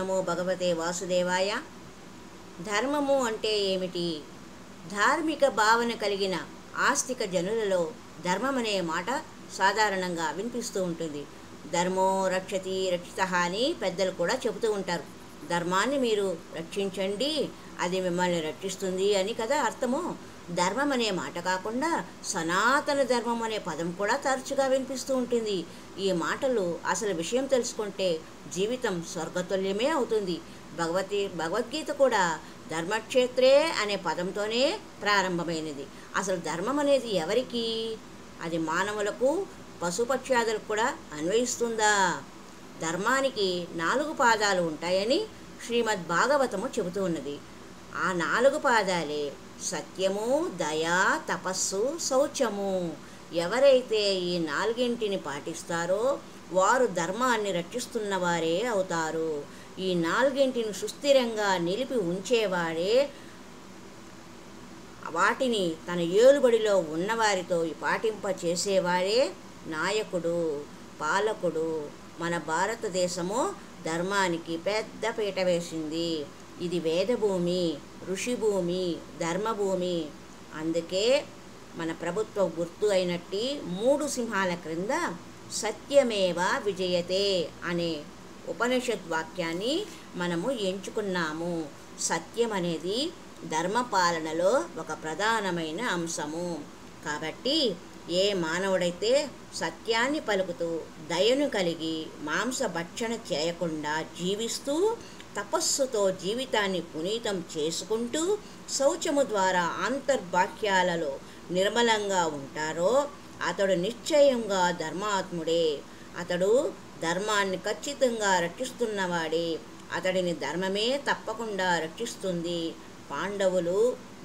నమో భగవతే వాసుదేవాయ. ధర్మము అంటే ఏమిటి? ధార్మిక భావన కలిగిన ఆస్తిక జనులలో ధర్మం అనే మాట సాధారణంగా వినిపిస్తూ ఉంటుంది. ధర్మో రక్షతి రక్షితః అని పెద్దలు కూడా చెబుతూ ఉంటారు. ధర్మాన్ని మీరు రక్షించండి, అది మిమ్మల్ని రక్షిస్తుంది అని కదా అర్థము. ధర్మం అనే మాట కాకుండా సనాతన ధర్మం అనే పదం కూడా తరచుగా వినిపిస్తూ ఉంటుంది. ఈ మాటలు అసలు విషయం తెలుసుకుంటే జీవితం స్వర్గతుల్యమే అవుతుంది. భగవద్గీత కూడా ధర్మక్షేత్రే అనే పదంతోనే ప్రారంభమైనది. అసలు ధర్మం అనేది ఎవరికి? అది మానవులకు, పశుపక్ష్యాదులకు కూడా అన్వయిస్తుందా? ధర్మానికి 4 పాదాలు ఉంటాయని శ్రీమద్ భాగవతము చెబుతూ ఉన్నది. ఆ 4 పాదాలే సత్యము, దయ, తపస్సు, శౌచము. ఎవరైతే ఈ 4ంటిని పాటిస్తారో వారు ధర్మాన్ని రక్షిస్తున్న వారే అవుతారు. ఈ 4ంటిని సుస్థిరంగా నిలిపి ఉంచేవాడే, వాటిని తన ఏలుబడిలో ఉన్నవారితో పాటింపచేసేవాడే నాయకుడు, పాలకుడు. మన భారతదేశము ధర్మానికి పెద్ద పీట వేసింది. ఇది వేదభూమి, ఋషిభూమి, ధర్మభూమి. అందుకే మన ప్రభుత్వ గుర్తు అయినట్టి 3 సింహాల క్రింద సత్యమేవ విజయతే అనే ఉపనిషత్ వాక్యాన్ని మనము ఎంచుకున్నాము. సత్యం అనేది ధర్మపాలనలో ఒక ప్రధానమైన అంశము. కాబట్టి ఏ మానవుడైతే సత్యాన్ని పలుకుతూ దయను కలిగి మాంసభక్షణ చేయకుండా జీవిస్తూ తపస్సుతో జీవితాన్ని పునీతం చేసుకుంటూ శౌచము ద్వారా అంతర్బాహ్యాలలో నిర్మలంగా ఉంటారో అతడు నిశ్చయంగా ధర్మాత్ముడే. అతడు ధర్మాన్ని ఖచ్చితంగా రక్షిస్తున్నవాడే. అతడిని ధర్మమే తప్పకుండా రక్షిస్తుంది. పాండవులు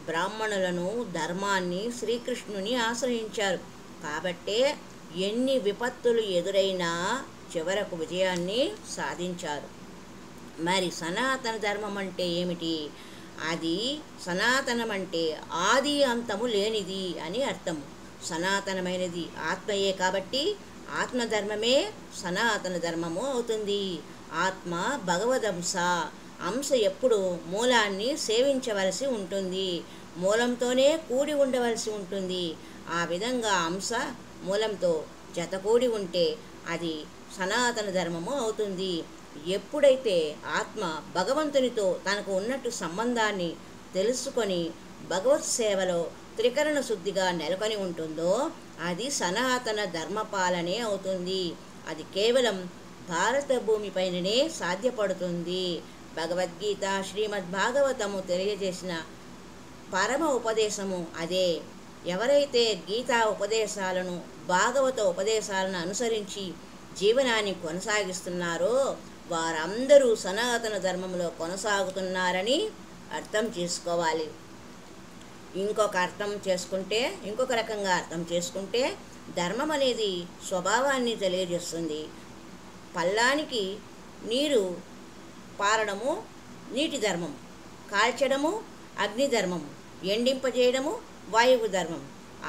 బ్రాహ్మణులను, ధర్మాన్ని, శ్రీకృష్ణుని ఆశ్రయించారు. కాబట్టే ఎన్ని విపత్తులు ఎదురైనా చివరకు విజయాన్ని సాధించారు. మరి సనాతన ధర్మం అంటే ఏమిటి? అది సనాతనం అంటే ఆది అంతము లేనిది అని అర్థము. సనాతనమైనది ఆత్మయే కాబట్టి ఆత్మధర్మమే సనాతన ధర్మము అవుతుంది. ఆత్మ భగవదంశ. అంశ ఎప్పుడు మూలాన్ని సేవించవలసి ఉంటుంది, మూలంతోనే కూడి ఉండవలసి ఉంటుంది. ఆ విధంగా అంశ మూలంతో జతకూడి ఉంటే అది సనాతన ధర్మము అవుతుంది. ఎప్పుడైతే ఆత్మ భగవంతునితో తనకు ఉన్నట్టు సంబంధాన్ని తెలుసుకొని భగవత్ సేవలో త్రికరణ శుద్ధిగా నెలకొని ఉంటుందో అది సనాతన ధర్మపాలనే అవుతుంది. అది కేవలం భారత భూమిపైననే సాధ్యపడుతుంది. భగవద్గీత, శ్రీమద్ భాగవతము తెలియజేసిన పరమ ఉపదేశము అదే. ఎవరైతే గీతా ఉపదేశాలను, భాగవత ఉపదేశాలను అనుసరించి జీవనాన్ని కొనసాగిస్తున్నారో వారందరూ సనాతన ధర్మంలో కొనసాగుతున్నారని అర్థం చేసుకోవాలి. ఇంకొక రకంగా అర్థం చేసుకుంటే ధర్మం అనేది స్వభావాన్ని తెలియజేస్తుంది. పల్లానికి నీరు పారడము నీటి ధర్మం, కాల్చడము అగ్ని ధర్మం, ఎండింపజేయడము వాయువు ధర్మం.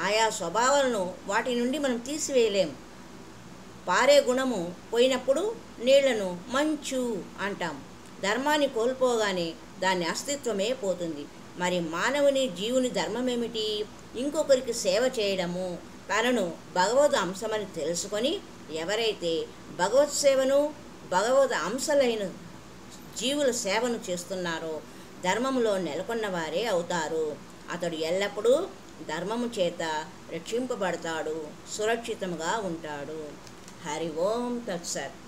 ఆయా స్వభావాలను వాటి నుండి మనం తీసివేయలేం. పారే గుణము పోయినప్పుడు నీళ్లను మంచు అంటాం. ధర్మాన్ని కోల్పోగానే దాని అస్తిత్వమే పోతుంది. మరి మానవుని, జీవుని ధర్మం ఏమిటి? ఇంకొకరికి సేవ చేయడము. తనను భగవద్ అంశమని తెలుసుకొని ఎవరైతే భగవత్ సేవను, భగవద్ అంశలైన జీవుల సేవను చేస్తున్నారో ధర్మంలో నెలకొన్నవారే అవుతారు. అతడు ఎల్లప్పుడూ ధర్మము చేత రక్షింపబడతాడు, సురక్షితముగా ఉంటాడు. హరి ఓం తత్సత్.